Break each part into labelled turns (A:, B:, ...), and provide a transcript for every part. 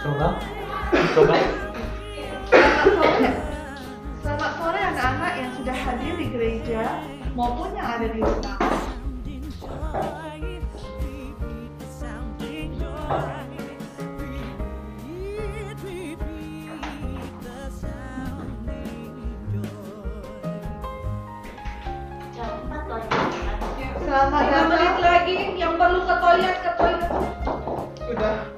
A: Coba, coba.
B: Selamat sore. Selamat sore anak-anak yang sudah hadir di gereja maupun yang ada di rumah. Selamat datang lagi yang perlu ke toilet.
C: Sudah.
B: Sudah.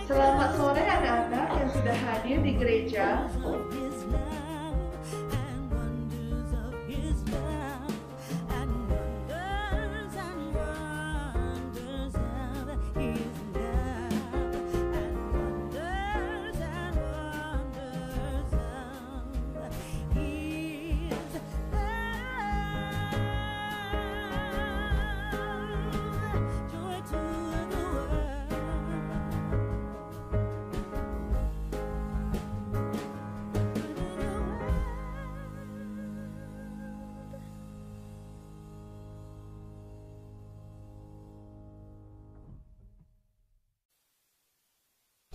B: Selamat sore anak-anak yang sudah hadir di gereja.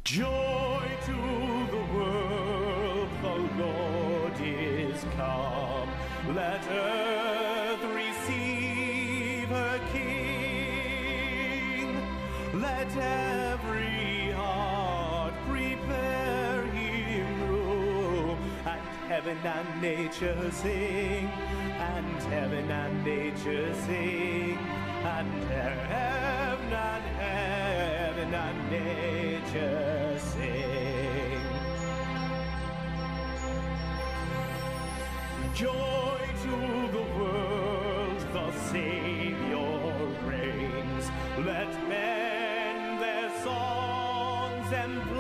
D: Joy to the world, the Lord is come. Let earth receive her King. Let every heart prepare him room. And heaven and nature sing. And heaven and nature sing. And heaven and nature sing. Joy to the world, the Savior reigns. Let men their songs employ,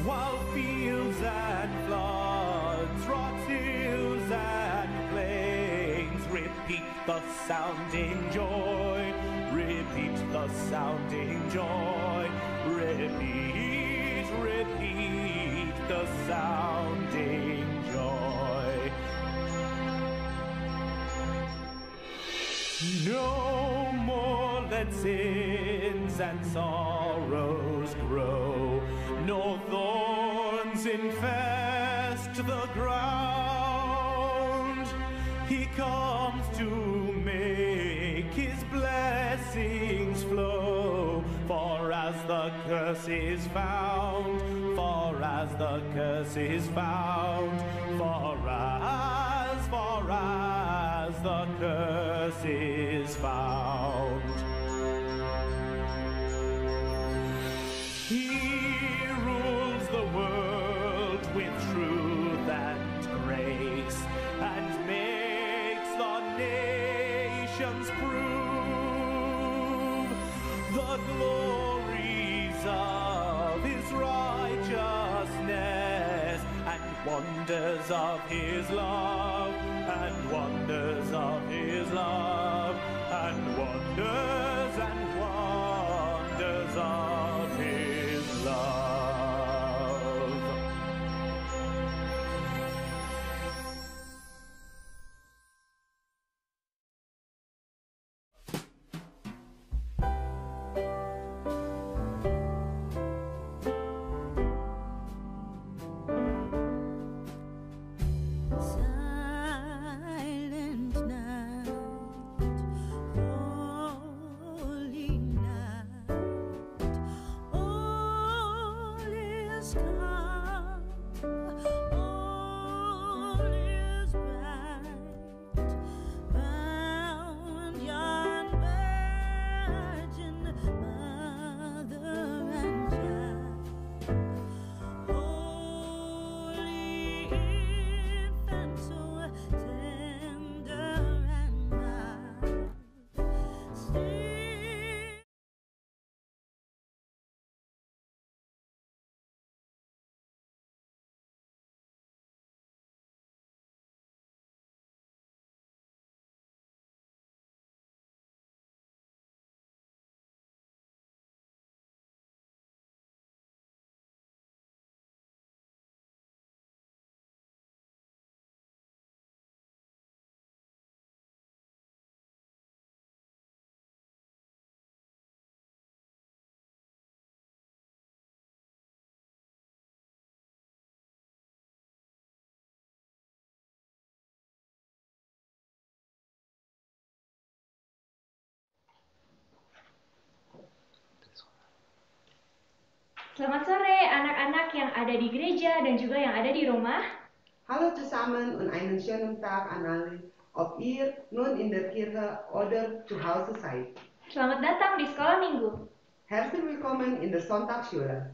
D: while fields and floods, rocks, hills and plains repeat the sounding joy. Repeat the sounding joy. Repeat, repeat the sounding joy. No more let sins and sorrows grow, no thorns infest the ground. He comes to make his blessings flow, for as the curse is found, for as the curse is found, for as the curse is found. He rules the world with truth and grace, and makes the nations prove the glories of his righteousness, and wonders of his love, and wonders of his love, and wonders of his love.
E: Silent night, holy night,
A: Selamat sore anak-anak yang ada di gereja dan juga yang ada di rumah.
C: Hallo zusammen und einen schönen Tag an alle, ob ihr nun in der Kirche oder zu Hause seid.
A: Selamat datang di sekolah minggu.
C: Herzlich willkommen in der Sonntagsschule.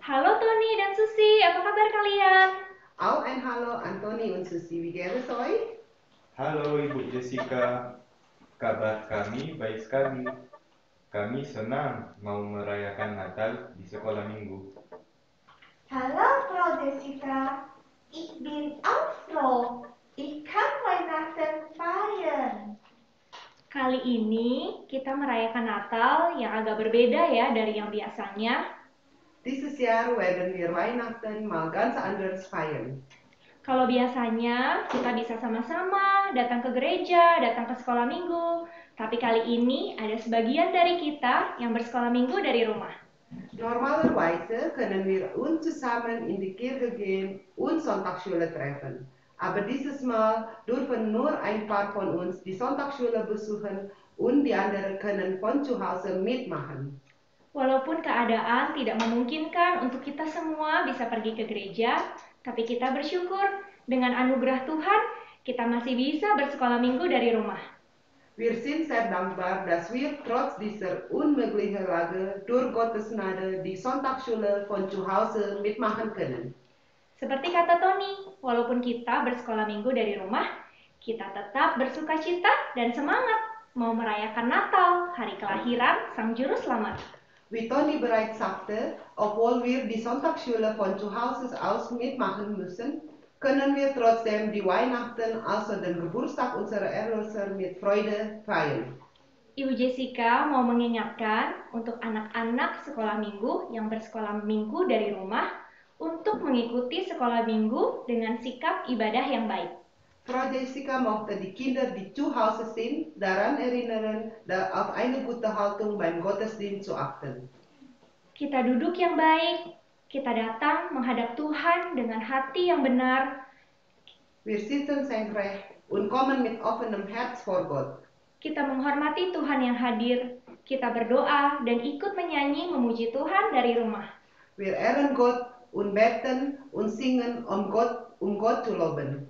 A: Halo Tony dan Susi, apa kabar kalian?
C: Auch ein Hallo an Toni und Susi, wie geht es euch?
F: Halo Ibu Jessica, kabar kami baik sekali. Kami senang mau merayakan Natal di sekolah minggu.
B: Hallo Frau Jessica, ich bin auch froh. Ich kann Weihnachten feiern.
A: Kali ini kita merayakan Natal yang agak berbeda ya dari yang biasanya.
C: Dieses Jahr werden wir Weihnachten mal ganz anders feiern.
A: Kalau biasanya kita bisa sama-sama datang ke gereja, datang ke sekolah minggu. Tapi kali ini ada sebagian dari kita yang bersekolah minggu dari rumah.
C: Normalerweise können wir uns zusammen in die Kirche gehen und Sonntagsschule treffen. Aber dieses Mal dürfen nur ein paar von uns die Sonntagsschule besuchen und die anderen können von zu Hause mitmachen.
A: Walaupun keadaan tidak memungkinkan untuk kita semua bisa pergi ke gereja, tapi kita bersyukur dengan anugerah Tuhan, kita masih bisa bersekolah minggu dari rumah.
C: Wir sind sehr dankbar, dass wir trotz dieser unmöglichen Lage durch Gottes Gnade die Sonntagsschule von zu Hause mitmachen können.
A: Seperti kata Tony, walaupun kita bersekolah minggu dari rumah, kita tetap bersuka cita dan semangat mau merayakan Natal, hari kelahiran Sang Juru Selamat.
C: Wie Toni bereits sagte, obwohl wir die Sonntagsschule von zu Hause aus mitmachen müssen, können wir trotzdem die Weihnachten, also den Geburtstag unserer Erlöser, mit Freude feiern.
A: Ibu Jessica mau mengingatkan untuk anak-anak sekolah minggu yang bersekolah minggu dari rumah untuk mengikuti sekolah minggu dengan sikap ibadah yang baik.
C: Frau Jessica möchte die Kinder, die zu Hause sind, daran erinnern, auf eine gute Haltung beim Gottesdienst zu achten.
A: Kita duduk yang baik, kita datang menghadap Tuhan dengan hati yang benar.
C: Wir sitzen senkrecht und kommen mit offenem Herz vor Gott.
A: Kita menghormati Tuhan yang hadir. Kita berdoa dan ikut menyanyi memuji Tuhan dari rumah.
C: Wir ehren Gott und beten und singen, um Gott zu loben.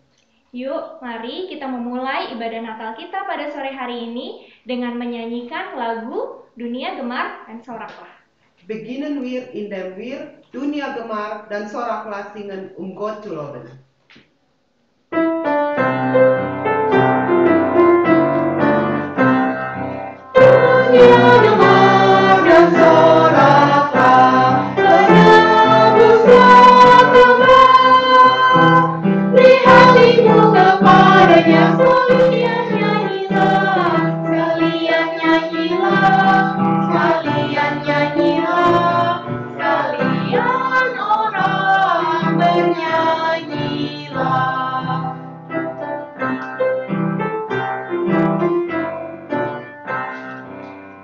A: Yuk, mari kita memulai ibadah Natal kita pada sore hari ini dengan menyanyikan lagu Dunia Gemar dan Soraklah.
C: Beginnen wir, indem wir Dunia Gemar dan Soraklah singen, um Gott zu loben. Dunia Gemar dan Soraklah, penebuslah Tuhan. Beri hatimu kepadanya, sekalian nyanyilah, sekalian nyanyilah, sekalian nyanyilah, sekalian orang bernyanyilah.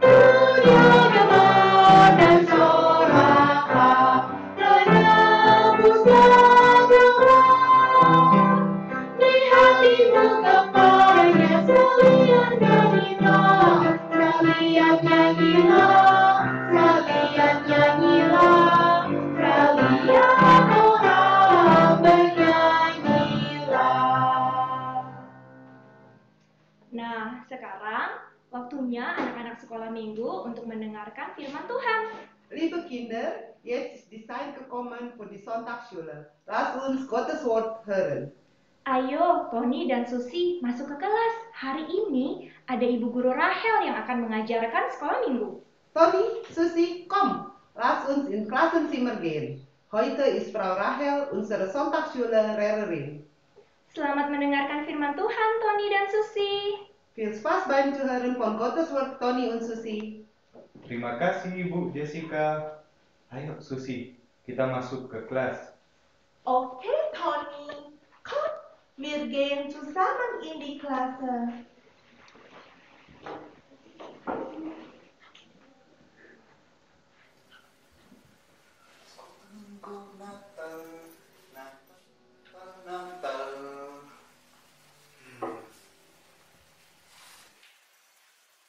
C: Dunia gemar dan soraklah, penebuslah Tuhan. Beri hatimu kepadanya, sekalian nyanyilah, sekalian nyanyilah, sekalian nyanyilah, sekalian orang bernyanyilah.
A: Nah, sekarang waktunya anak-anak sekolah minggu untuk mendengarkan firman Tuhan.
C: Liebe Kinder, jetzt ist die Zeit gekommen für die Sonntagsschule. Lasst uns Gottes Wort hören.
A: Ayo, Tony dan Susi masuk ke kelas. Hari ini ada Ibu Guru Rahel yang akan mengajarkan sekolah minggu.
C: Toni, Susi, komm, lasst uns ins Klassenzimmer gehen. Heute ist Frau Rahel unsere Sonntagsschule-Lehrerin.
A: Selamat mendengarkan firman Tuhan, Tony dan Susi.
C: Viel Spaß beim Zuhören von Gottes Wort, Toni und Susi.
F: Terima kasih Ibu Jessica. Ayo Susi, kita masuk ke kelas.
B: Okay, Toni, komm, wir gehen zusammen in die Klasse.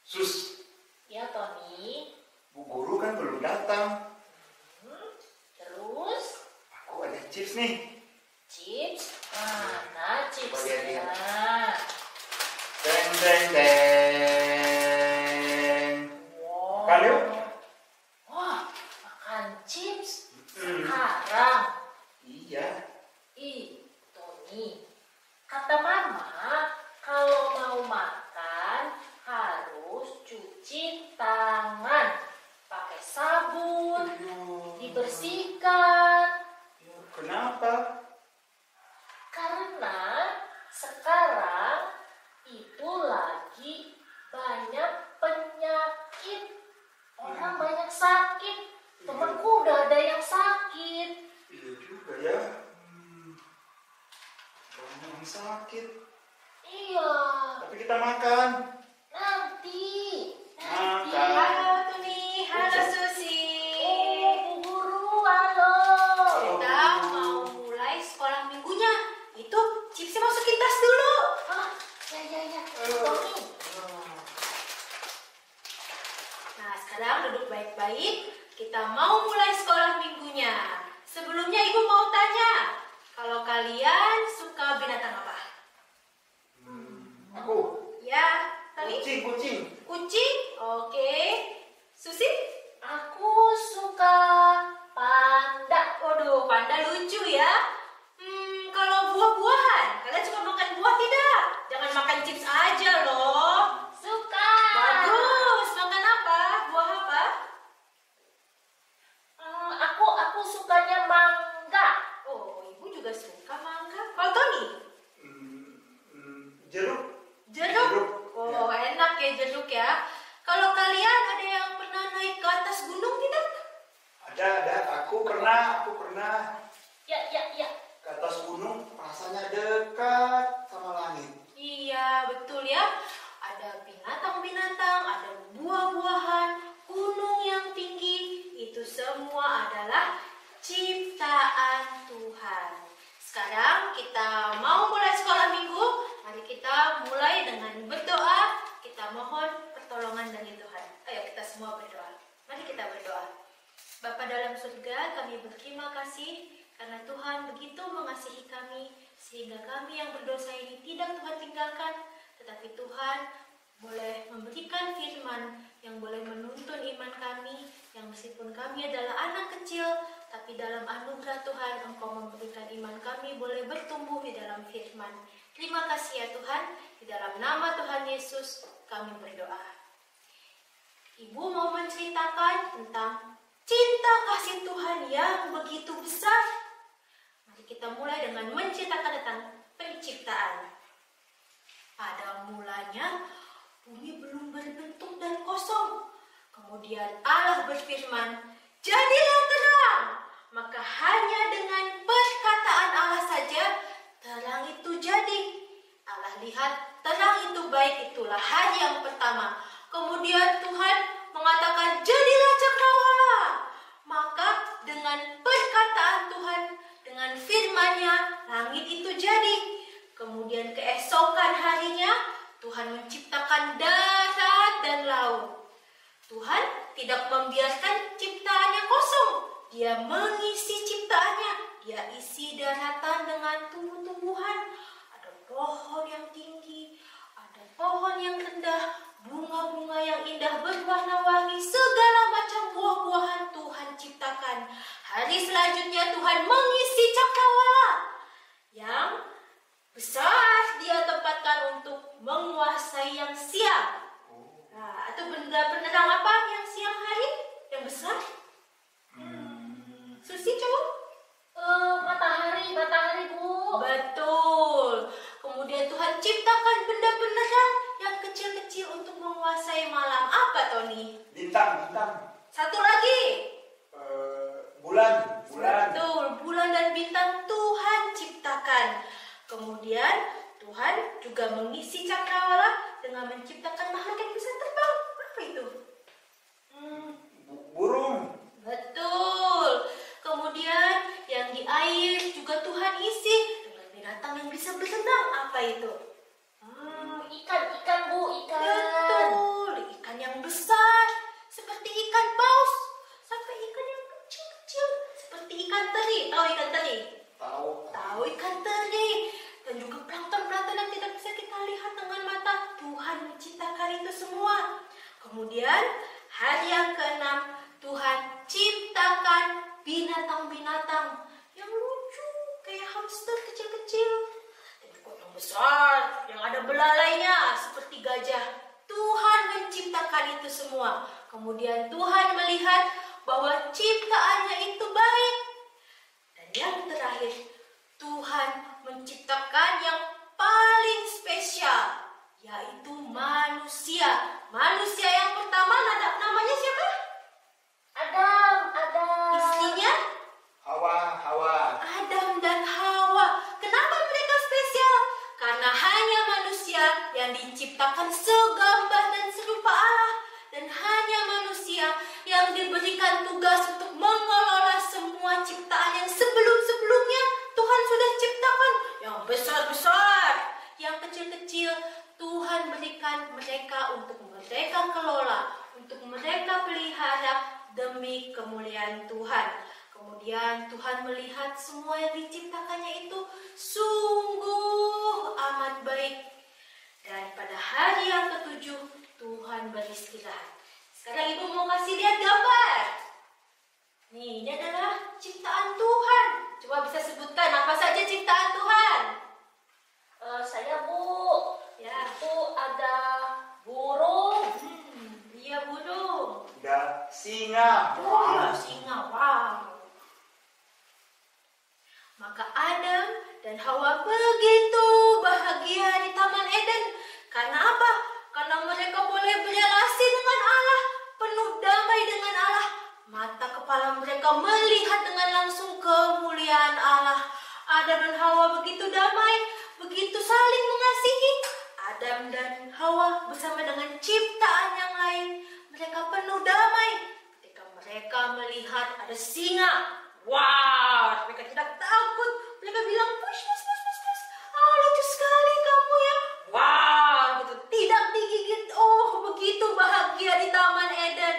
G: Sus,
A: Ya, Tony.
G: Bu Guru kan belum datang. chips nih.
H: Chips? Mana
G: Coba lihat.
H: chipsnya?
G: Teng teng teng.
H: Wow.
G: Makan yuk.
H: Wah, makan chips sekarang.
G: Iya.
H: Ih, Tony, kata mama kalau mau makan harus cuci tangan pakai sabun, dibersihkan.
G: Kenapa?
H: Karena sekarang itu lagi banyak penyakit. Orang banyak sakit. Temanku udah ada yang sakit.
G: Iya juga ya. Banyak yang sakit.
H: Iya.
G: Tapi kita makan.
H: Nanti.
G: Makan.
I: Halo Tuni, halo Susi.
H: Oh, Bu Guru, halo.
I: Kita mau mulai sekolah minggunya. Itu chipsnya masukin tas dulu.
H: Hah? Ya. Tony.
I: Nah, sekarang duduk baik-baik. Kita mau mulai sekolah minggunya. Sebelumnya Ibu mau tanya, kalau kalian suka binatang apa?
G: Aku.
I: Ya, Tony?
G: Kucing.
I: Kucing? Oke. Susi?
H: Aku suka panda.
I: Waduh, panda lucu ya. Kalau buah-buahan, kalian suka makan buah tidak? Jangan makan chips aja loh.
H: Suka.
I: Bagus. Makan apa? Buah apa?
H: Aku sukanya mangga.
I: Oh, Ibu juga suka mangga. Kalau Tony?
G: Jeruk.
I: Jeruk? Oh, enak ya jeruk ya. Kalau kalian ada yang pernah naik ke atas gunung tidak?
G: Ada. Aku pernah.
H: Ya.
G: Ke atas gunung rasanya dekat sama langit.
I: Iya, betul ya. Ada binatang-binatang, ada buah-buahan, gunung yang tinggi. Itu semua adalah ciptaan Tuhan. Sekarang kita mau mulai sekolah minggu. Mari kita mulai dengan berdoa. Kita mohon pertolongan dari Tuhan. Ayo kita semua berdoa. Mari kita berdoa. Bapa dalam surga, kami berterima kasih karena Tuhan begitu mengasihi kami sehingga kami yang berdosa ini tidak Tuhan tinggalkan, tetapi Tuhan boleh memberikan firman yang boleh menuntun iman kami, yang meskipun kami adalah anak kecil, tapi dalam anugerah Tuhan Engkau memberikan iman kami boleh bertumbuh di dalam firman. Terima kasih ya Tuhan, di dalam nama Tuhan Yesus kami berdoa. Ibu mau menceritakan tentang cinta kasih Tuhan yang begitu besar. Mari kita mulai dengan menceritakan tentang penciptaan. Pada mulanya bumi belum berbentuk dan kosong. Kemudian Allah berfirman, "Jadilah terang." Maka hanya dengan perkataan Allah saja terang itu jadi. Allah lihat terang itu baik, itulah hari yang pertama. Kemudian Tuhan mengatakan, "Jadilah cakrawala." Maka dengan perkataan Tuhan, dengan firman-Nya, langit itu jadi. Kemudian keesokan harinya, Tuhan menciptakan darat dan laut. Tuhan tidak membiarkan ciptaannya kosong. Dia mengisi ciptaannya. Dia isi daratan dengan tumbuh-tumbuhan. Ada pohon yang tinggi, ada pohon yang rendah, bunga-bunga yang indah berwarna-warni, segala macam buah-buahan Tuhan ciptakan. Hari selanjutnya Tuhan mengisi cakrawala yang besar dia tempatkan untuk menguasai yang siang. Nah, atau benda penerang apa yang siang hari yang besar? Susi coba.
H: Matahari Bu.
I: Betul. Kemudian Tuhan ciptakan benda penerang yang kecil-kecil untuk menguasai malam. Apa Tony?
G: Bintang.
I: Satu lagi.
G: Bulan.
I: Betul, bulan dan bintang Tuhan ciptakan. Kemudian Tuhan juga mengisi cakrawala dengan menciptakan makhluk yang bisa terbang. Apa itu?
G: Burung.
I: Betul. Kemudian yang di air juga Tuhan isi dengan binatang yang bisa berenang. Apa itu?
H: Ikan Bu, ikan.
I: Betul, ikan yang besar seperti ikan paus sampai ikan yang kecil-kecil seperti ikan teri. Tahu ikan teri? Tahu ikan teri dan juga plankton-plankton yang tidak bisa kita lihat dengan mata. Tuhan menciptakan itu semua. Kemudian hari yang ke-6 Tuhan ciptakan binatang-binatang yang lucu kayak hamster kecil-kecil dan juga yang besar yang ada belalainya seperti gajah. Tuhan menciptakan itu semua. Kemudian Tuhan melihat bahwa ciptaannya itu baik. Dan yang terakhir, Tuhan menciptakan yang paling spesial, yaitu manusia. Manusia yang pertama namanya siapa?
H: Adam.
I: Istrinya?
G: Hawa.
I: Adam dan Hawa. Kenapa mereka spesial? Karena hanya manusia yang diciptakan segambar dan serupa Allah. Dan hanya manusia yang diberikan tugas untuk mengelola semua ciptaan yang sebelum-sebelumnya Tuhan sudah ciptakan. Yang besar-besar, yang kecil-kecil, Tuhan berikan mereka untuk mereka kelola, untuk mereka pelihara demi kemuliaan Tuhan. Kemudian Tuhan melihat semua yang diciptakannya itu sungguh amat baik. Dan pada hari yang ke-7 Tuhan beristirahat. Sekarang Ibu mau kasih lihat gambar. Nih, ini adalah ciptaan Tuhan. Coba bisa sebutkan apa saja ciptaan Tuhan?
H: Saya Bu,
I: Ya.
H: itu ada burung.
I: Iya, burung.
G: Ada singa.
I: Oh, singa. Wow. Maka Adam dan Hawa begitu bahagia di Taman Eden. Karena apa? Karena mereka boleh berelasi dengan Allah, penuh damai dengan Allah. Mata kepala mereka melihat dengan langsung kemuliaan Allah. Adam dan Hawa begitu damai, begitu saling mengasihi. Adam dan Hawa bersama dengan ciptaan yang lain, mereka penuh damai. Ketika mereka melihat ada singa, wow, mereka tidak takut. Mereka bilang, push. Oh, lucu sekali kamu ya. Wow, gitu. Tidak digigit. Oh, begitu bahagia di Taman Eden.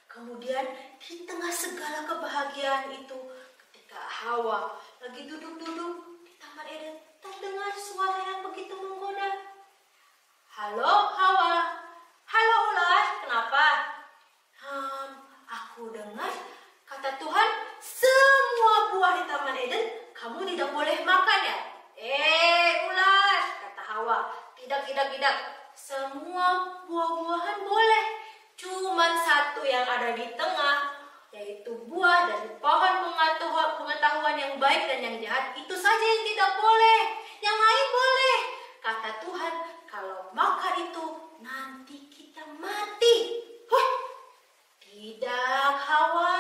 I: Kemudian di tengah segala kebahagiaan itu, ketika Hawa lagi duduk-duduk di Taman Eden, terdengar suara yang begitu menggoda. Halo Hawa. Halo ular, kenapa? Aku dengar kata Tuhan, semua buah di Taman Eden kamu tidak boleh makan ya? Ular, kata Hawa. Tidak. Semua buah-buahan boleh. Cuman satu yang ada di tengah, yaitu buah dari pohon pengetahuan yang baik dan yang jahat, itu saja yang tidak boleh. Yang lain boleh. Kata Tuhan, kalau makan itu nanti kita mati. Tidak, Hawa.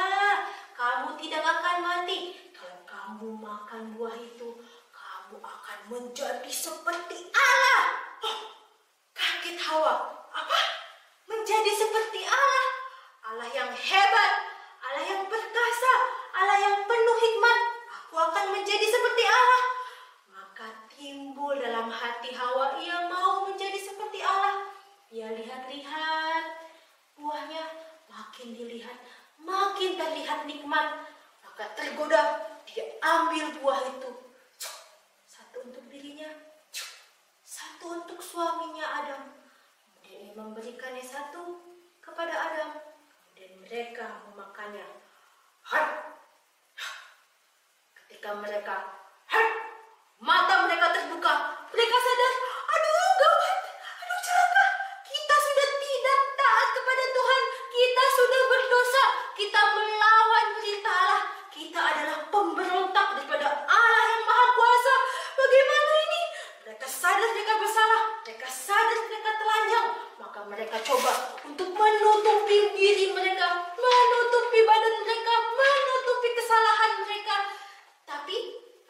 I: Kamu tidak akan mati. Kalau kamu makan buah itu, kamu akan menjadi seperti Allah. Kaget Hawa. Apa? Menjadi seperti Allah? Allah yang hebat, Allah yang perkasa, Allah yang penuh hikmat. Aku akan menjadi seperti Allah. Maka timbul dalam hati Hawa, ia mau menjadi seperti Allah. Ia lihat-lihat buahnya, makin dilihat, makin terlihat nikmat. Maka tergoda, dia ambil buah itu. Satu untuk dirinya, satu untuk suaminya Adam. Kemudian ia memberikannya satu kepada Adam. Kemudian mereka memakannya. Ketika mereka mata mereka terbuka, mereka sadar, aduh gawat, aduh celaka. Kita sudah tidak taat kepada Tuhan. Kita sudah berdosa. Kita melawan perintah Allah. Kita adalah pemberontak daripada Allah yang Maha Kuasa. Bagaimana ini? Mereka sadar mereka bersalah. Mereka sadar mereka telanjang. Maka mereka coba untuk menutupi diri mereka, menutupi badan mereka, menutupi kesalahan mereka. Tapi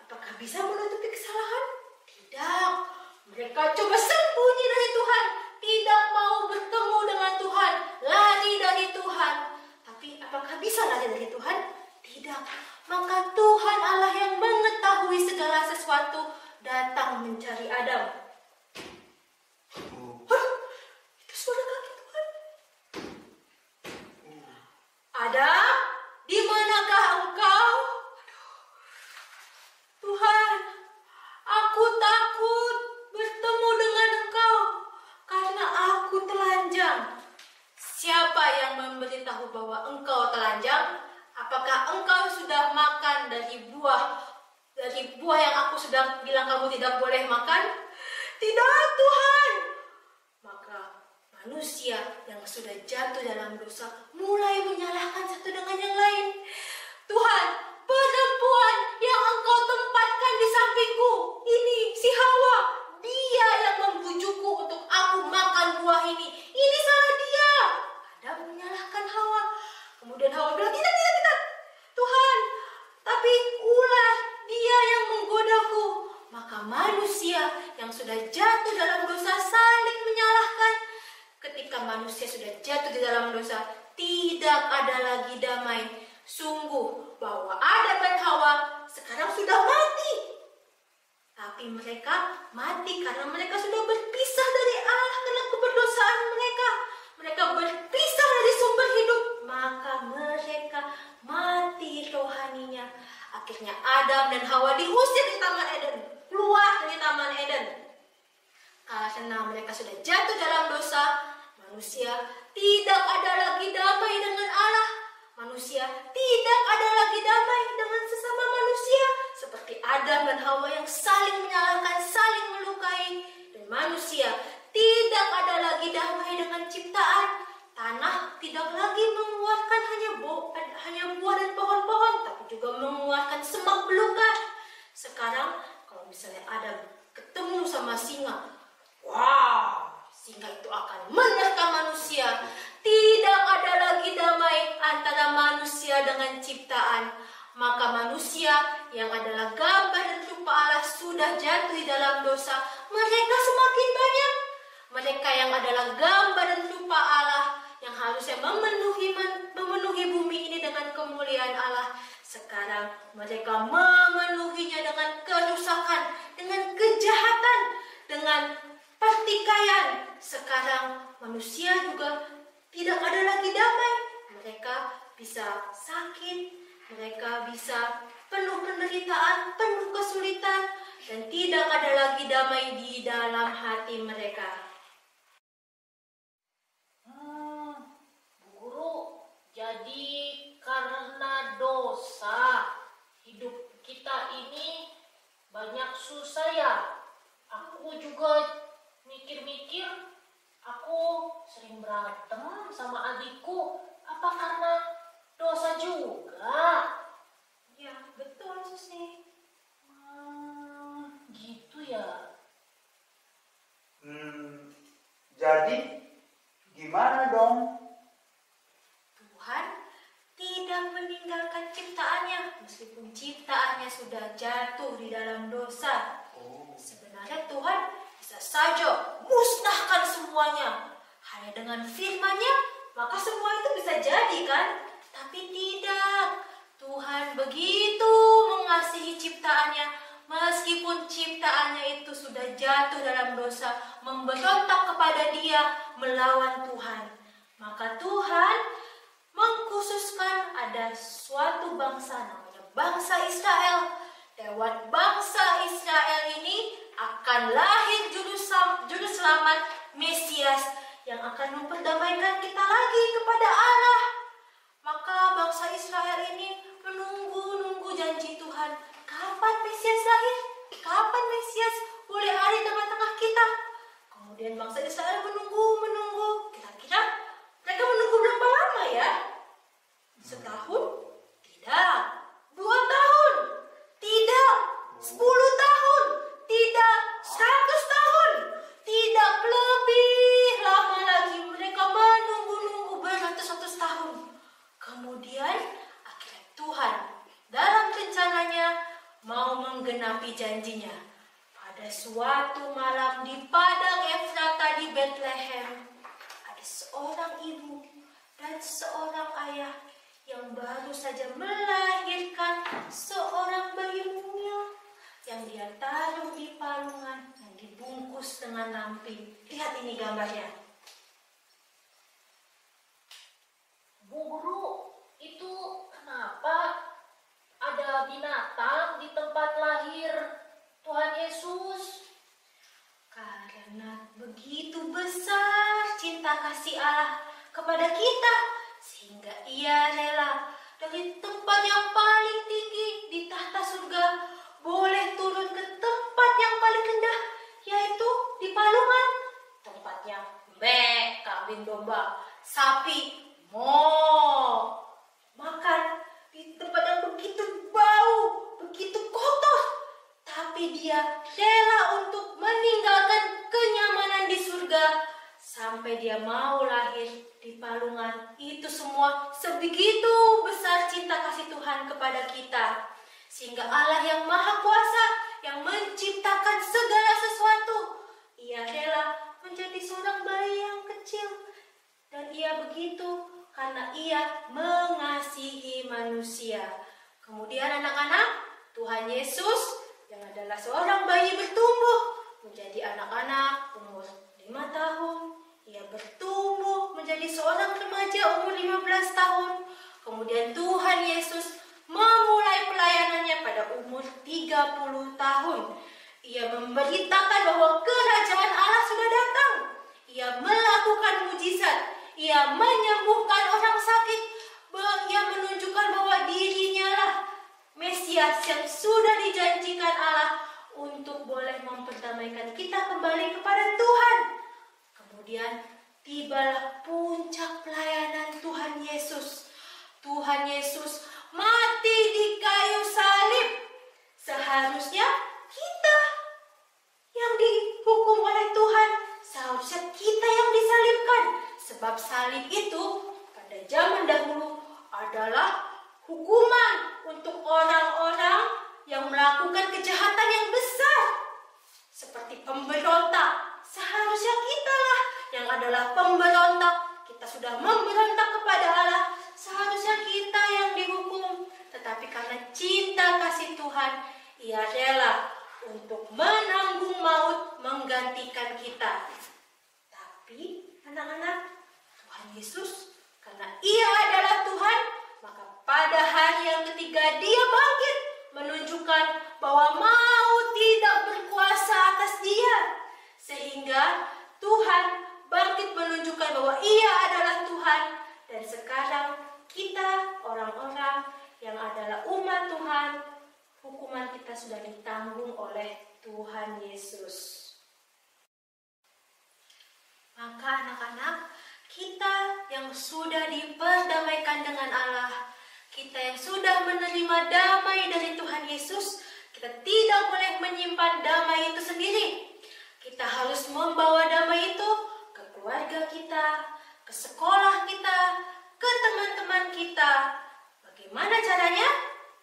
I: apakah bisa menutupi kesalahan? Tidak. Mereka coba sembunyi dari Tuhan, tidak mau bertemu dengan Tuhan, lari dari Tuhan. Tapi apakah bisa lari dari Tuhan? Tidak. Maka Tuhan Allah yang mengetahui segala sesuatu datang mencari Adam. Itu suara kaki Tuhan. Adam, di manakah engkau? tahu bahwa engkau telanjang? Apakah engkau sudah makan dari buah yang aku sudah bilang kamu tidak boleh makan? Tidak, Tuhan. Maka manusia yang sudah jatuh dalam dosa mulai menyalahkan satu dengan yang lain. Tuhan, perempuan yang engkau tempatkan di sampingku, ini si Hawa, dia yang membujukku untuk aku makan buah ini. Ini salah dia. Adam menyalahkan Hawa. Kemudian Hawa bilang, tidak. Tuhan, tapi ulah dia yang menggodaku. Maka manusia yang sudah jatuh dalam dosa saling menyalahkan. Ketika manusia sudah jatuh di dalam dosa, tidak ada lagi damai. Sungguh bahwa Adam dan Hawa sekarang sudah mati. Tapi mereka mati karena mereka sudah berpisah dari Allah karena keberdosaan mereka. Mereka berpisah dari sumber hidup, maka mereka mati rohaninya. Akhirnya Adam dan Hawa diusir di Taman Eden, keluar dari Taman Eden. Karena mereka sudah jatuh dalam dosa, manusia tidak ada lagi damai dengan Allah. Manusia tidak ada lagi damai dengan sesama manusia. Seperti Adam dan Hawa yang saling menyalahkan, saling melukai. Dan manusia tidak ada lagi damai dengan ciptaan. Tanah tidak lagi mengeluarkan hanya buah dan pohon-pohon, tapi juga mengeluarkan semak belukar. Sekarang kalau misalnya Adam ketemu sama singa, wow, singa itu akan menerkam manusia. Tidak ada lagi damai antara manusia dengan ciptaan. Maka manusia yang adalah gambar dan rupa Allah sudah jatuh di dalam dosa. Mereka semakin banyak. Mereka yang adalah gambar dan rupa Allah, yang harusnya memenuhi bumi ini dengan kemuliaan Allah, sekarang mereka memenuhinya dengan kerusakan, dengan kejahatan, dengan pertikaian. Sekarang manusia juga tidak ada lagi damai. Mereka bisa sakit, mereka bisa penuh penderitaan, penuh kesulitan, dan tidak ada lagi damai di dalam hati mereka.
H: Guru, jadi karena dosa hidup kita ini banyak susah ya. Aku juga mikir-mikir, aku sering berantem sama adikku. Apa karena dosa juga?
I: Ya, betul Susi.
H: Gitu ya.
G: Jadi gimana dong?
I: Tuhan tidak meninggalkan ciptaannya meskipun ciptaannya sudah jatuh di dalam dosa. Sebenarnya Tuhan bisa saja musnahkan semuanya. Hanya dengan firman-Nya maka semua itu bisa jadi kan? Tapi tidak. Tuhan begitu mengasihi ciptaannya, meskipun ciptaannya itu sudah jatuh dalam dosa, memberontak kepada Dia, melawan Tuhan. Maka Tuhan mengkhususkan ada suatu bangsa namanya bangsa Israel. Lewat bangsa Israel ini akan lahir juru selamat Mesias yang akan memperdamaikan kita lagi kepada Allah. Maka bangsa Israel ini menunggu janji Tuhan. Kapan Mesias lahir? Kapan Mesias boleh ada di tengah-tengah kita? Kemudian bangsa Israel menunggu. Kira-kira mereka menunggu berapa lama ya? Setahun? Tidak. 2 tahun? Tidak. 10 tahun? Tidak. 100 tahun? Tidak. Lebih lama lagi mereka menunggu beratus-ratus tahun. Kemudian akhirnya Tuhan dalam rencananya mau menggenapi janjinya. Pada suatu malam di padang Efrata di Bethlehem, ada seorang ibu dan seorang ayah yang baru saja melahirkan seorang bayi mungil yang dia taruh di palungan yang dibungkus dengan lampi. Lihat ini gambarnya.
H: Bu Guru, itu kenapa ada binatang di tempat lahir Tuhan Yesus?
I: Karena begitu besar cinta kasih Allah kepada kita, sehingga sehingga ia rela dari tempat yang paling tinggi di tahta surga boleh turun ke tempat yang paling rendah, yaitu di palungan, tempatnya kambing domba, sapi, makan di tempat yang begitu bau, begitu kotor. Tapi dia rela untuk meninggalkan kenyamanan di surga sampai dia mau lahir di palungan. Itu semua sebegitu besar cinta kasih Tuhan kepada kita, sehingga Allah yang Maha Kuasa, yang menciptakan segala sesuatu, ia rela menjadi seorang bayi yang kecil. Dan ia begitu karena ia mengasihi manusia. Kemudian anak-anak, Tuhan Yesus yang adalah seorang bayi bertumbuh menjadi anak-anak umur 5 tahun. Ia bertumbuh menjadi seorang remaja umur 15 tahun. Kemudian Tuhan Yesus memulai pelayanannya pada umur 30 tahun. Ia memberitakan bahwa kerajaan Allah sudah datang. Ia melakukan mujizat. Ia menyembuhkan orang sakit. Ia menunjukkan bahwa dirinya lah Mesias yang sudah dijanjikan Allah untuk boleh memperdamaikan kita kembali kepada Tuhan. Kemudian tibalah puncak pelayanan Tuhan Yesus. Tuhan Yesus mati di kayu salib. Seharusnya kita yang dihukum oleh Tuhan, seharusnya kita yang disalibkan. Sebab salib itu pada zaman dahulu adalah hukuman untuk orang-orang yang melakukan kejahatan yang besar, seperti pemberontak. Seharusnya kitalah yang adalah pemberontak. Kita sudah memberontak kepada Allah, seharusnya kita yang dihukum. Tetapi karena cinta kasih Tuhan, ia rela untuk menanggung maut menggantikan kita. Tapi anak-anak, Tuhan Yesus karena ia adalah Tuhan, maka pada hari yang ketiga dia bangkit, menunjukkan bahwa maut tidak berkuasa atas dia. Sehingga Tuhan bangkit menunjukkan bahwa ia adalah Tuhan. Dan sekarang kita orang-orang yang adalah umat Tuhan, hukuman kita sudah ditanggung oleh Tuhan Yesus. Maka anak-anak, kita yang sudah diperdamaikan dengan Allah, kita yang sudah menerima damai dari Tuhan Yesus, kita tidak boleh menyimpan damai itu sendiri. Kita harus membawa damai itu ke keluarga kita, ke sekolah kita, ke teman-teman kita. Bagaimana caranya?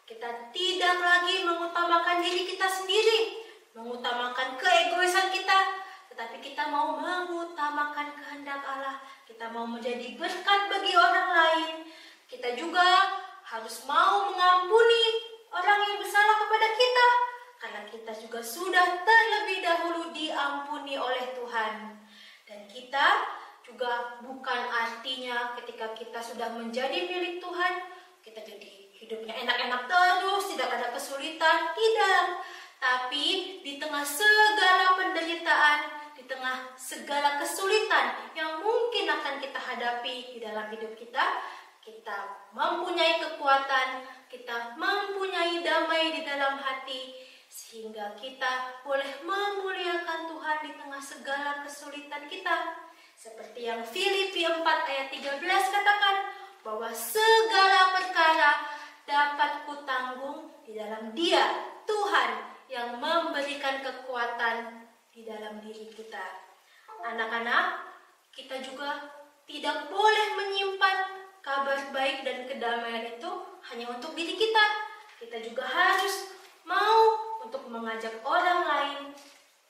I: Kita tidak lagi mengutamakan diri kita sendiri, mengutamakan keegoisan kita, tetapi kita mau mengutamakan kehendak Allah. Kita mau menjadi berkat bagi orang lain. Kita juga harus mau mengampuni orang yang bersalah kepada kita, karena kita juga sudah terlebih dahulu diampuni oleh Tuhan. Dan kita juga bukan artinya ketika kita sudah menjadi milik Tuhan, kita jadi hidupnya enak-enak terus, tidak ada kesulitan, tidak. Tapi di tengah segala penderitaan, di tengah segala kesulitan yang mungkin akan kita hadapi di dalam hidup kita, kita mempunyai kekuatan, kita mempunyai damai di dalam hati, sehingga kita boleh memuliakan Tuhan di tengah segala kesulitan kita. Seperti yang Filipi 4 ayat 13 katakan, bahwa segala perkara dapat kutanggung di dalam Dia, Tuhan, yang memberikan kekuatan di dalam diri kita. Anak-anak, kita juga tidak boleh menyimpan kabar baik dan kedamaian itu hanya untuk diri kita. Kita juga harus mau untuk mengajak orang lain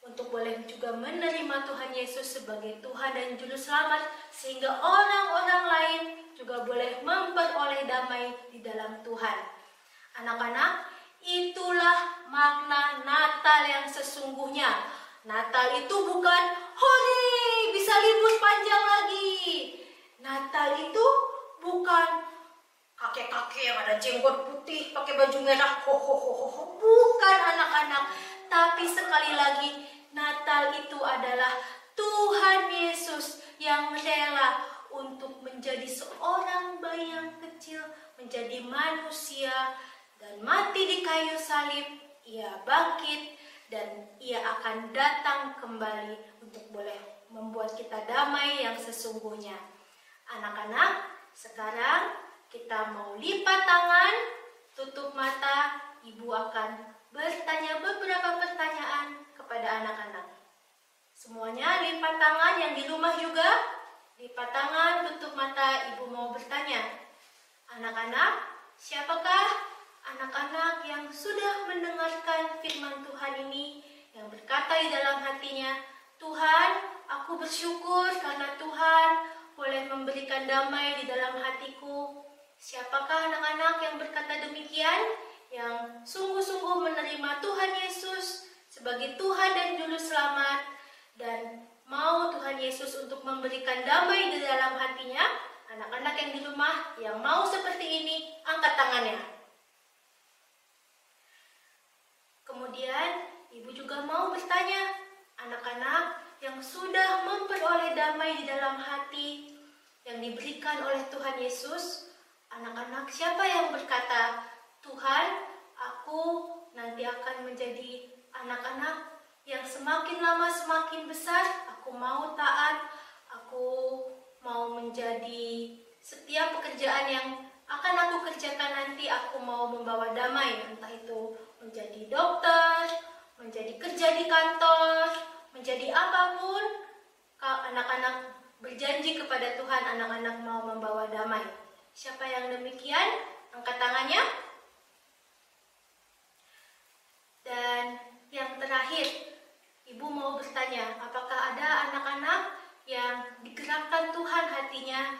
I: untuk boleh juga menerima Tuhan Yesus sebagai Tuhan dan Juru Selamat, sehingga orang-orang lain juga boleh memperoleh damai di dalam Tuhan. Anak-anak, itulah makna Natal yang sesungguhnya. Natal itu bukan hore bisa libur panjang lagi. Natal itu bukan kakek-kakek yang ada jenggot putih pakai baju merah, ho. Bukan anak-anak. Tapi sekali lagi, Natal itu adalah Tuhan Yesus yang rela untuk menjadi seorang bayi yang kecil, menjadi manusia, dan mati di kayu salib. Ia bangkit dan ia akan datang kembali untuk boleh membuat kita damai yang sesungguhnya. Anak-anak, sekarang kita mau lipat tangan, tutup mata. Ibu akan bertanya beberapa pertanyaan kepada anak-anak. Semuanya lipat tangan, yang di rumah juga lipat tangan, tutup mata. Ibu mau bertanya. Anak-anak, siapakah anak-anak yang sudah mendengarkan firman Tuhan ini, yang berkata di dalam hatinya, Tuhan, aku bersyukur karena Tuhan boleh memberikan damai di dalam hatiku. Siapakah anak-anak yang berkata demikian, yang sungguh-sungguh menerima Tuhan Yesus sebagai Tuhan dan Juru Selamat, dan mau Tuhan Yesus untuk memberikan damai di dalam hatinya? Anak-anak yang di rumah yang mau seperti ini, angkat tangannya. Kemudian ibu juga mau bertanya, anak-anak yang sudah memperoleh damai di dalam hati yang diberikan oleh Tuhan Yesus, anak-anak siapa yang berkata, Tuhan, aku nanti akan menjadi anak-anak yang semakin lama semakin besar, aku mau taat, aku mau menjadi setiap pekerjaan yang akan aku kerjakan nanti, aku mau membawa damai, entah itu menjadi dokter, menjadi kerja di kantor, menjadi apapun. Anak-anak berjanji kepada Tuhan, anak-anak mau membawa damai. Siapa yang demikian? Angkat tangannya. Dan yang terakhir, ibu mau bertanya, apakah ada anak-anak yang digerakkan Tuhan hatinya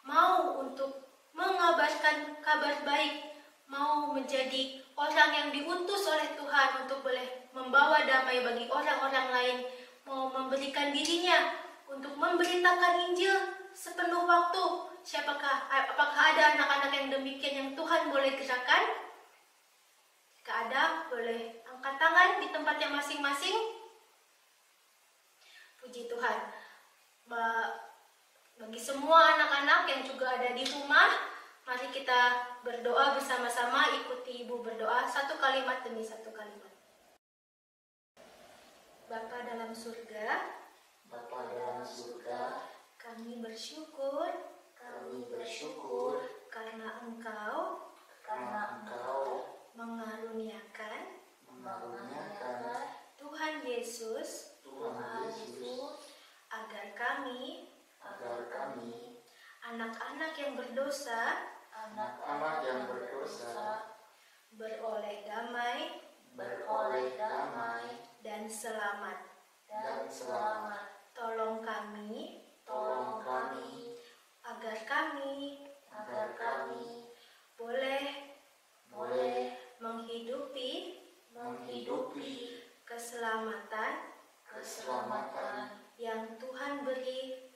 I: mau untuk mengabarkan kabar baik, mau menjadi orang yang diutus oleh Tuhan untuk boleh membawa damai bagi orang-orang lain, mau memberikan dirinya untuk memberitakan Injil sepenuh waktu. Apakah ada anak-anak yang demikian yang Tuhan boleh gerakkan? Jika ada, boleh angkat tangan di tempatnya masing-masing. Puji Tuhan. Bagi semua anak-anak yang juga ada di rumah, mari kita berdoa bersama-sama, ikuti ibu berdoa satu kalimat demi satu kalimat. Bapa dalam surga, kami bersyukur karena Engkau mengaruniakan Tuhan Yesus agar kami anak-anak yang berdosa beroleh damai dan selamat. Tolong kami agar kami boleh menghidupi keselamatan yang Tuhan beri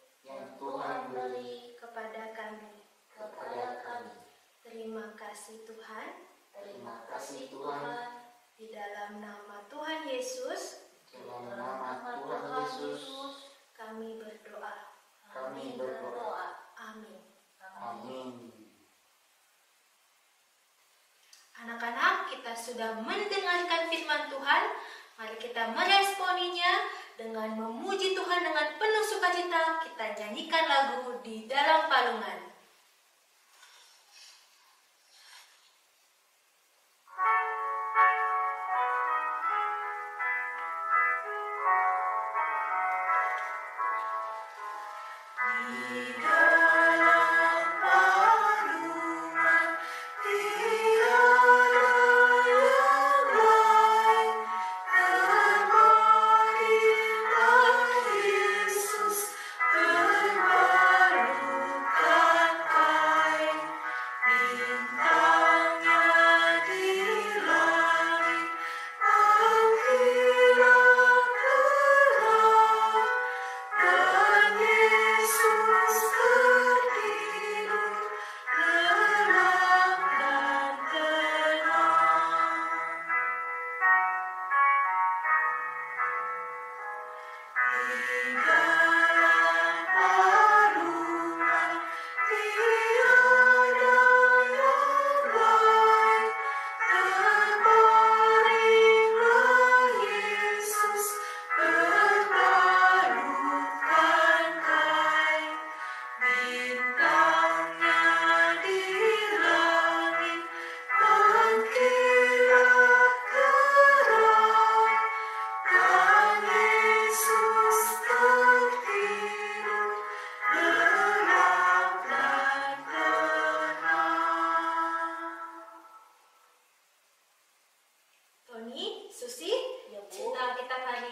I: kepada kami. Terima kasih Tuhan. Di dalam nama Tuhan Yesus, kami berdoa. Amin. Anak-anak, kita sudah mendengarkan firman Tuhan. Mari kita meresponinya dengan memuji Tuhan dengan penuh sukacita. Kita nyanyikan lagu Di Dalam Palungan.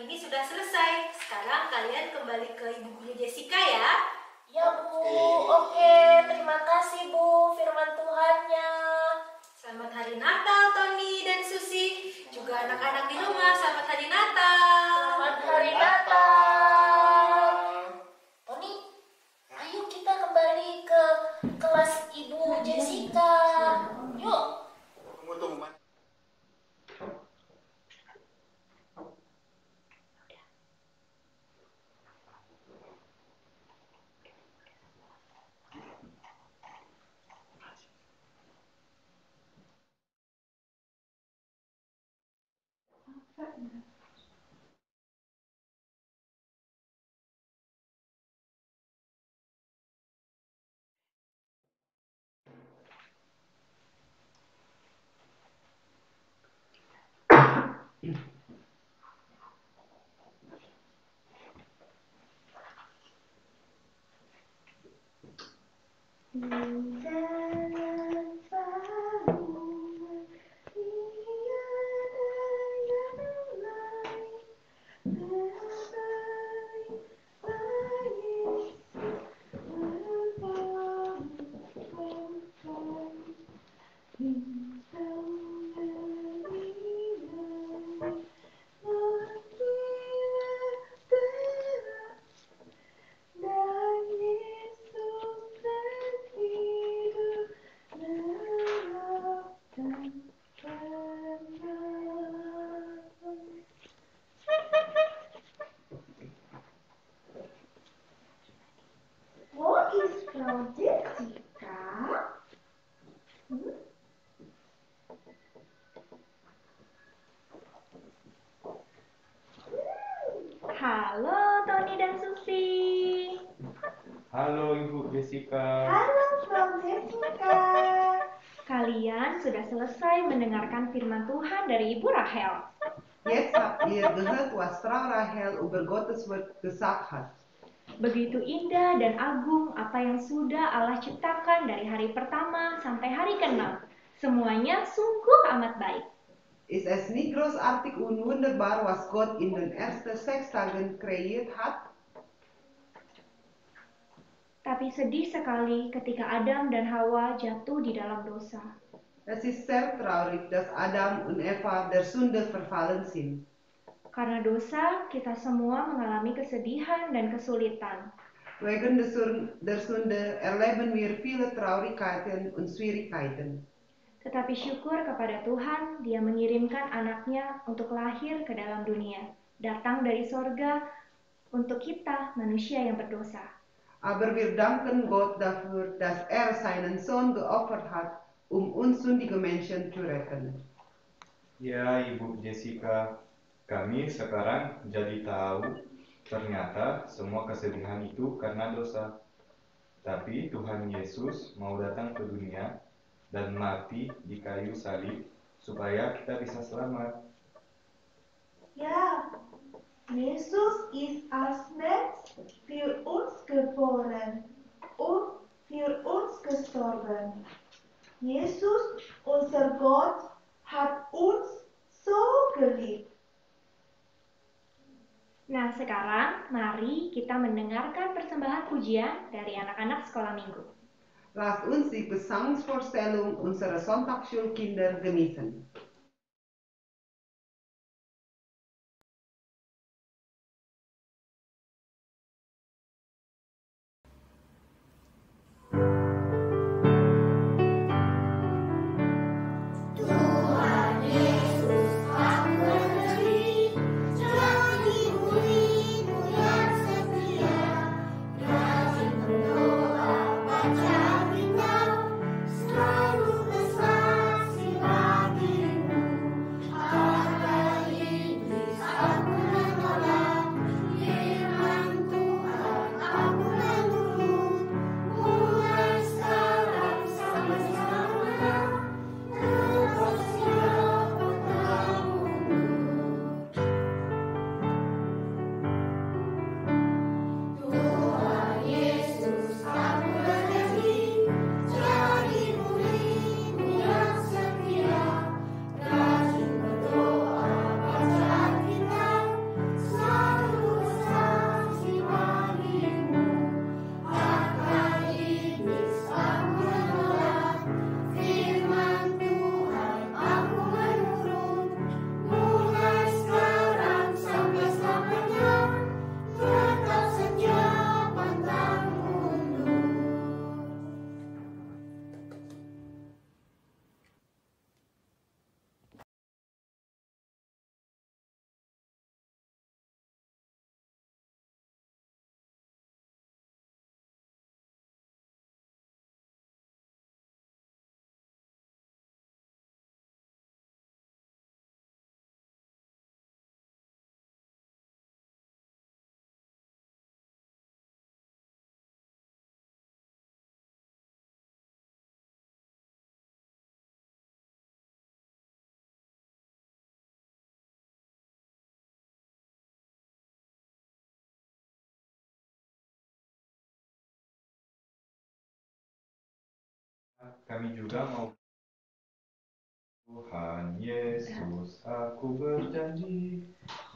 I: ini sudah selesai. Sekarang kalian kembali ke Ibu Guru Jessica ya.
H: Ya Bu, oke, terima kasih Bu firman Tuhannya.
I: Selamat Hari Natal Tony dan Susi. Juga anak-anak di rumah, selamat Hari Natal.
H: Selamat Hari Natal. Tony, ayo kita kembali ke kelas Ibu Jessica. Yuk.
G: Tunggu.
B: What is from Jessica?
A: Halo Tony dan Susi.
F: Halo Ibu Jessica.
B: Halo from Jessica.
A: Kalian sudah selesai mendengarkan firman Tuhan dari Ibu Rahel.
C: Jetzt habt ihr gehört, was Frau Rahel über Gottes Wort gesagt hat.
A: Begitu indah dan agung apa yang sudah Allah ciptakan dari hari pertama sampai hari ke-6. Semuanya sungguh amat baik.
C: Ist es nicht großartig und wunderbar, was Gott in den ersten 6 Tagen kreiert hat?
A: Tapi sedih sekali ketika Adam dan Hawa jatuh di dalam dosa.
C: Es ist sehr traurig, dass Adam und Eva der Sünde verfallen sind.
A: Karena dosa, kita semua mengalami kesedihan dan kesulitan.
C: Wegen der Sünde erleben wir viele Traurigkeiten und Schwierigkeiten.
A: Tetapi syukur kepada Tuhan, Dia mengirimkan anaknya untuk lahir ke dalam dunia, datang dari sorga untuk kita manusia yang berdosa.
C: Aber wir danken Gott dafür, dass er seinen Sohn geopfert hat, um uns sündige Menschen zu retten.
F: Ya Ibu Jessica, kami sekarang jadi tahu ternyata semua kesedihan itu karena dosa. Tapi Tuhan Yesus mau datang ke dunia dan mati di kayu salib supaya kita bisa selamat.
B: Ja, Jesus ist als Mensch für uns geboren und für uns gestorben. Jesus, unser Gott, hat uns so geliebt.
A: Nah, sekarang mari kita mendengarkan persembahan pujian dari anak-anak sekolah minggu.
C: Lasst uns die Gesangsvorstellung unserer Sonntagsschulkinder genießen.
J: Selalu bersama si lagi.
F: Kami juga mau Tuhan Yesus, aku berjanji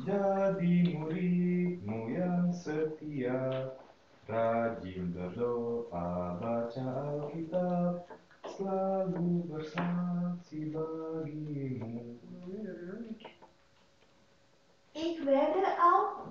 F: jadi murid-Mu yang setia, rajin berdoa, baca Alkitab, selalu bersaksi bagi-Mu.
B: Ik werde auch.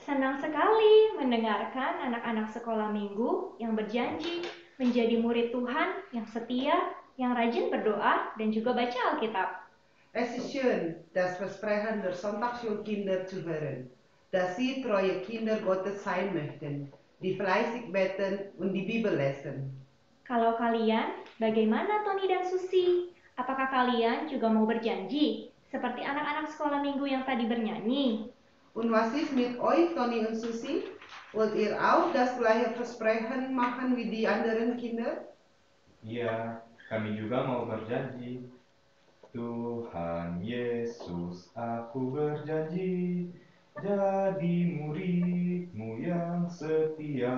A: Senang sekali mendengarkan anak-anak sekolah minggu yang berjanji menjadi murid Tuhan yang setia, yang rajin berdoa, dan juga baca Alkitab.
C: Es ist schön, das Versprechen der Sonntagsschulkinder zu hören, dass sie treue Kinder Gottes sein möchten, die fleißig beten und die Bibel lesen.
A: Kalau kalian, bagaimana Tony dan Susi? Apakah kalian juga mau berjanji seperti anak-anak sekolah minggu yang tadi bernyanyi?
C: Und was ist mit euch, Toni und Susi? Wollt ihr auch das gleiche Versprechen machen wie die anderen Kinder?
F: Iya, kami juga mau berjanji. Tuhan Yesus, aku berjanji jadi murid-Mu yang setia,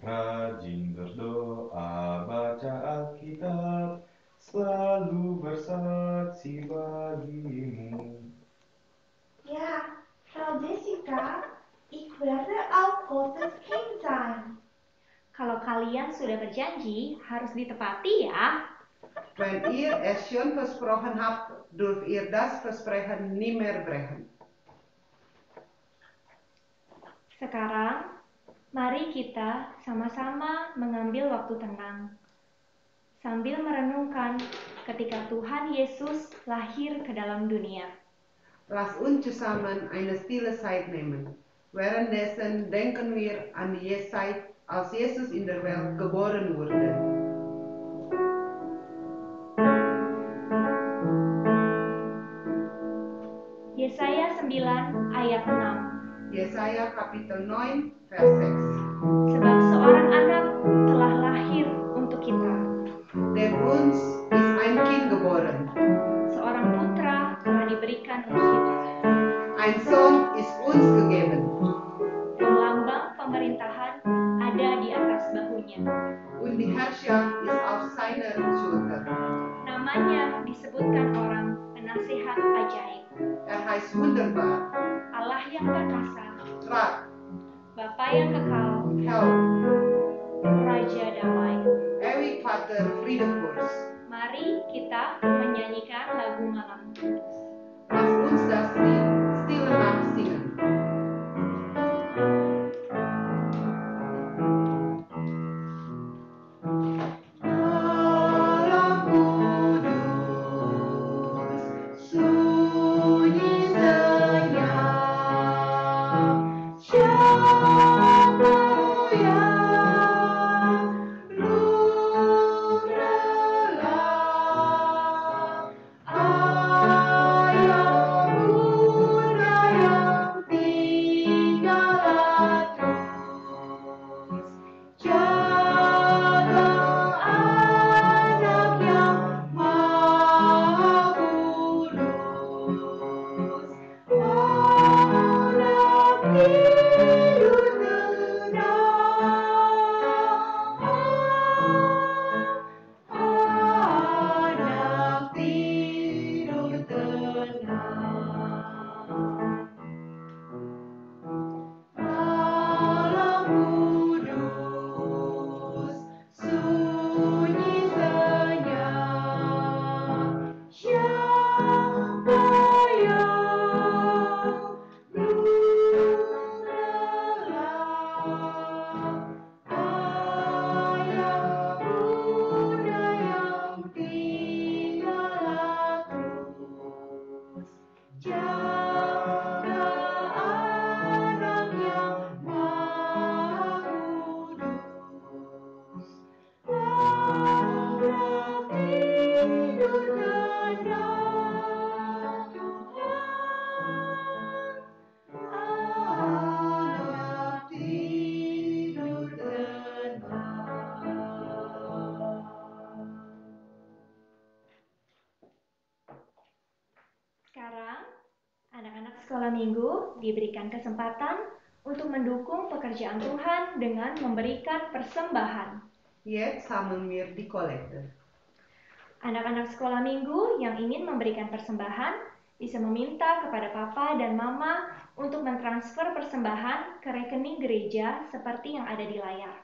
F: rajin berdoa, baca Alkitab, selalu bersaksi bagi-Mu.
B: Ja, Frau Jessica, ich werde auch Gottes Kind sein.
A: Kalau kalian sudah berjanji, harus ditepati ya.
C: Wenn ihr es schon versprochen habt, dürft ihr das Versprechen nie mehr brechen.
A: Sekarang, mari kita sama-sama mengambil waktu tenang sambil merenungkan ketika Tuhan Yesus lahir ke dalam dunia.
C: Lass uns zusammen eine stille Zeit nehmen. Währenddessen denken wir an die Zeit, als Jesus in der Welt geboren wurde.
A: Yesaya 9 ayat 6.
C: Yesaya Kapitel 9, Vers 6.
A: Sebab seorang anak telah lahir untuk kita.
C: Denn uns ist ein Kind geboren.
A: Seorang putra telah diberikan untuk kita.
C: Ein Sohn ist uns gegeben.
A: Dan lambang pemerintahan ada di atas bahunya.
C: Und die Herrschaft ist auf seiner Schulter.
A: Namanya disebutkan orang penasehat ajaib,
C: Er heißt wunderbar,
A: Allah yang perkasa,
C: Rat,
A: Bapa yang kekal,
C: Help,
A: Raja damai.
C: ewig Vater, Friedefürst.
A: Mari kita menyanyikan lagu Malam Kudus.
C: Lass uns das Lied Stille Nacht singen. Malam kudus, sunyi senyap, siapa yang belum relap? Ayah bunda yang tinggal terus, jaga anak yang maha kudus. Anak tidur tenang, anak tidur tenang. Malam kudus, sunyi senyap, siapa yang belum relap? Ayah bunda yang tinggal terus, jaga anak yang maha kudus. Anak tidur tenang, anak tidur tenang.
A: Sekarang, anak-anak sekolah minggu diberikan kesempatan untuk mendukung pekerjaan Tuhan dengan memberikan persembahan.
C: Jetzt sammeln wir die Kollekte.
A: Anak-anak sekolah minggu yang ingin memberikan persembahan bisa meminta kepada papa dan mama untuk mentransfer persembahan ke rekening gereja seperti yang ada di layar.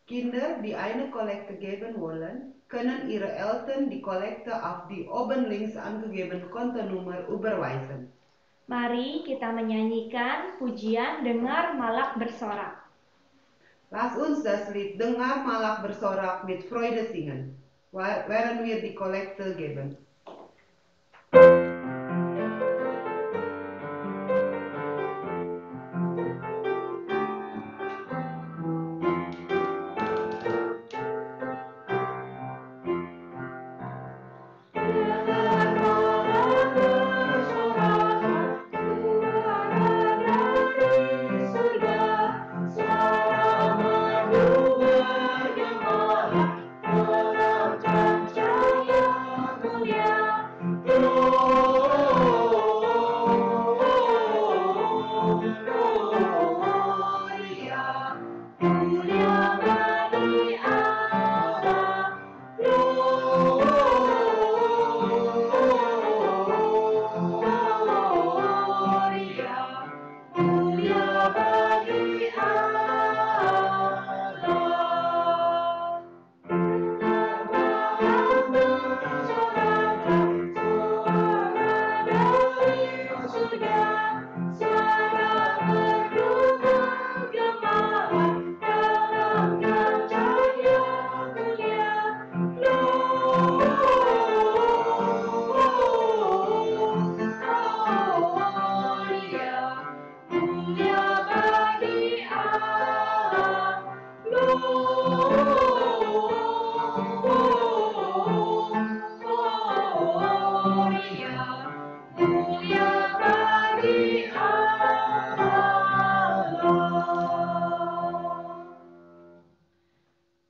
C: Kinder, die eine Kollekte geben wollen, können ihre Eltern die Kollekte auf die oben links angegebene Kontonummer überweisen.
A: Mari kita menyanyikan pujian Dengar Malak Bersorak.
C: Lass uns das Lied Dengar Malak Bersorak mit Freude singen, während wir die Kollekte geben.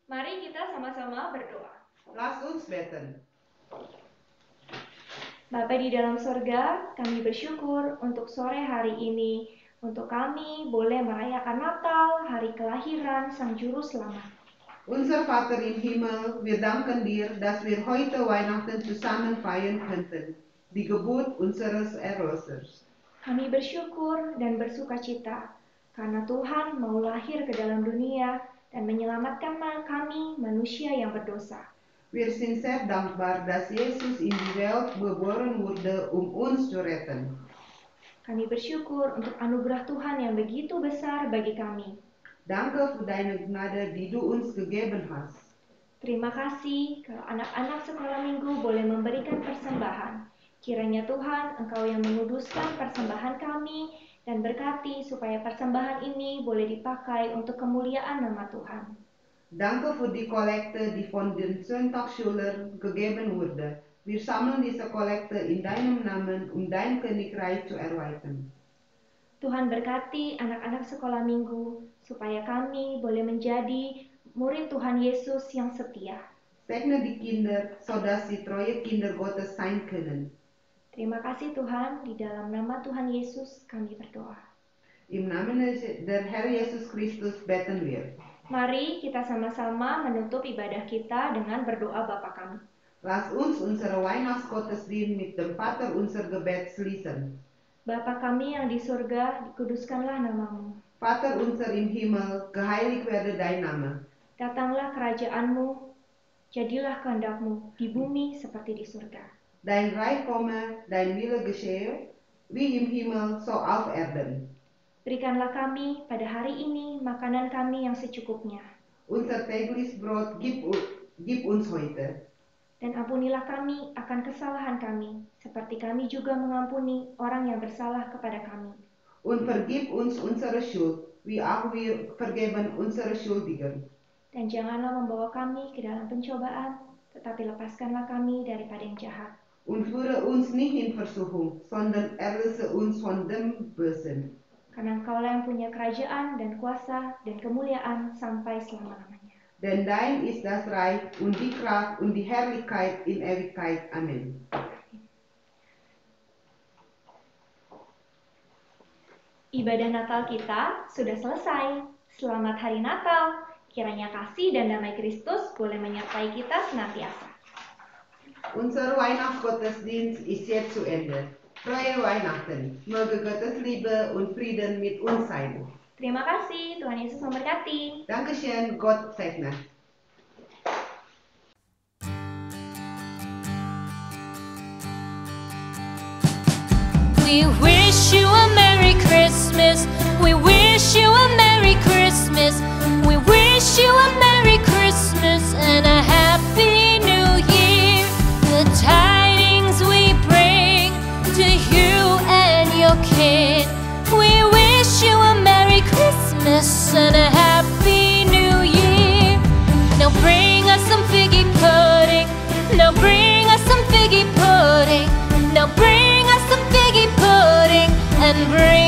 A: Mari kita sama-sama berdoa.
C: Lass uns beten.
A: Bapa di dalam sorga, kami bersyukur untuk sore hari ini, untuk kami boleh merayakan Natal, hari kelahiran Sang Juru Selamat.
C: Unser Vater im Himmel, wir danken dir, dass wir heute Weihnachten zusammen feiern könnten, die Geburt unseres Erlösers.
A: Kami bersyukur dan bersukacita karena Tuhan mau lahir ke dalam dunia dan menyelamatkan kami manusia yang berdosa.
C: Wir sind sehr dankbar, dass Jesus in die Welt geboren wurde, uns zu retten.
A: Kami bersyukur untuk anugerah Tuhan yang begitu besar bagi kami.
C: Danke für deine Gnade, die du uns gegeben hast.
A: Terima kasih kalau anak-anak sekolah minggu boleh memberikan persembahan. Kiranya Tuhan, Engkau yang menguduskan persembahan kami dan berkati supaya persembahan ini boleh dipakai untuk kemuliaan nama Tuhan.
C: Danke für die Kollekte, die von den Sonntagsschülern gegeben wurde. Wir sammeln diese Kollekte in deinem Namen, dein Königreich zu erweitern.
A: Tuhan berkati anak-anak sekolah minggu supaya kami boleh menjadi murid Tuhan Yesus yang setia.
C: Segne die Kinder, sodass sie treue Kinder Gottes sein können.
A: Terima kasih Tuhan, di dalam nama Tuhan Yesus kami berdoa.
C: Im Namen der Herr Jesus Christus beten wir.
A: Mari kita sama-sama menutup ibadah kita dengan berdoa Bapa kami.
C: Lass uns unsere Weihnachtsgottesdienst mit dem Vater unser Gebet schließen.
A: Bapa kami yang di surga, dikuduskanlah namamu.
C: Vater unser im Himmel, geheiligt werde dein Name.
A: Datanglah kerajaanmu, jadilah kehendakmu di bumi seperti di surga.
C: Dein Reich komme, dein Wille geschehe, wie im Himmel, so auf Erden.
A: Berikanlah kami pada hari ini makanan kami yang secukupnya.
C: Unser tägliches Brot gib uns heute.
A: Dan ampunilah kami akan kesalahan kami, seperti kami juga mengampuni orang yang bersalah kepada kami.
C: Und vergib uns unsere Schuld, wie auch wir vergeben unsere Schuldigen.
A: Dan janganlah membawa kami ke dalam pencobaan, tetapi lepaskanlah kami daripada yang jahat.
C: Und führe uns nicht in Versuchung, sondern erlöse uns von dem Bösen.
A: Karena Engkaulah yang punya kerajaan dan kuasa dan kemuliaan sampai selama-lamanya.
C: Denn dein ist das Reich und die Kraft und die Herrlichkeit in Ewigkeit. Amen.
A: Ibadah Natal kita sudah selesai. Selamat Hari Natal. Kiranya kasih dan damai Kristus boleh menyertai kita senantiasa.
C: Unser Weihnachtsgottesdienst ist jetzt zu Ende. Frohe Weihnachten. Möge Gottes Liebe und Frieden mit uns sein.
A: Terima kasih, Tuhan Yesus memberkati.
C: Dankeschön, Gott segne.
H: We wish you a Merry Christmas. We wish you a Merry Christmas. We wish you a Merry Christmas and a Happy New Year. The tidings we bring to you and your kid. We wish you a Merry Christmas and a Happy New Year. Now bring us some figgy pudding. Now bring us some figgy pudding. Now bring us some figgy pudding and bring